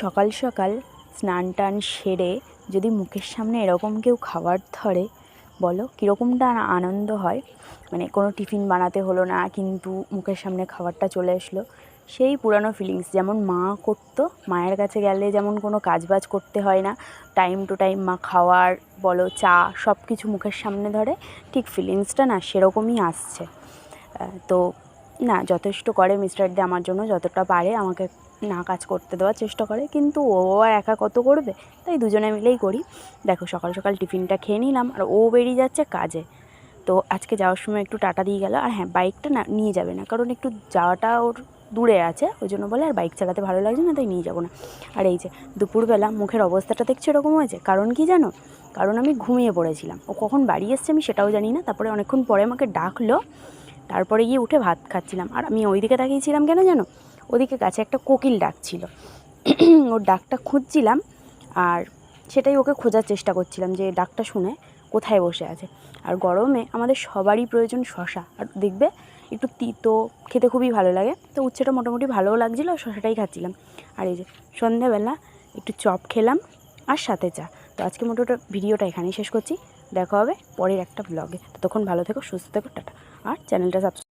সকাল সকাল স্নান টান সেরে যদি মুখের সামনে এরকম কেউ খাবার ধরে, বলো কীরকমটা আনন্দ হয়। মানে কোনো টিফিন বানাতে হলো না, কিন্তু মুখের সামনে খাবারটা চলে আসলো। সেই পুরানো ফিলিংস যেমন মা করতো, মায়ের কাছে গেলে যেমন কোনো কাজবাজ করতে হয় না, টাইম টু টাইম মা খাওয়ার বলো চা সব কিছু মুখের সামনে ধরে, ঠিক ফিলিংসটা না সেরকমই আসছে। তো না, যথেষ্ট করে মিস্টার দে আমার জন্য, যতটা পারে আমাকে না কাজ করতে দেওয়ার চেষ্টা করে, কিন্তু ও আর একা কত করবে, তাই দুজনে মিলেই করি। দেখো সকাল সকাল টিফিনটা খেয়ে নিলাম আর ও বেরিয়ে যাচ্ছে কাজে। তো আজকে যাওয়ার সময় একটু টাটা দিয়ে গেল। আর হ্যাঁ, বাইকটা না নিয়ে যাবে না, কারণ একটু যাওয়াটা ওর দূরে আছে, ওই জন্য বলে আর বাইক চালাতে ভালো লাগছে না, তাই নিয়ে যাবো না। আর এই যে দুপুরবেলা মুখের অবস্থাটা দেখছো এরকম হয়েছে, কারণ কি জানো? কারণ আমি ঘুমিয়ে পড়েছিলাম। ও কখন বাড়ি এসছে আমি সেটাও জানি না। তারপরে অনেকক্ষণ পরে আমাকে ডাকলো, তারপরে গিয়ে উঠে ভাত খাচ্ছিলাম। আর আমি ওই দিকে তাকিয়েছিলাম কেন জানো? ওদিকে গাছে একটা কোকিল ডাকছিল। ওর ডাকটা খুঁজছিলাম, আর সেটাই ওকে খোঁজার চেষ্টা করছিলাম যে ডাকটা শুনে কোথায় বসে আছে। আর গরমে আমাদের সবারই প্রয়োজন শশা, আর দেখবে একটু তিতো খেতে খুবই ভালো লাগে, তো উচ্ছেটা মোটামুটি ভালোও লাগছিলো, শশাটাই খাচ্ছিলাম। আর এই যে সন্ধ্যাবেলা একটু চপ খেলাম আর সাথে চা। তো আজকে মোটামুটি ভিডিওটা এখানেই শেষ করছি। দেখা হবে পরের একটা ব্লগে। ততক্ষণ ভালো থেকো, সুস্থ থেকো, টাটা। আর চ্যানেলটা সাবস্ক্রাইব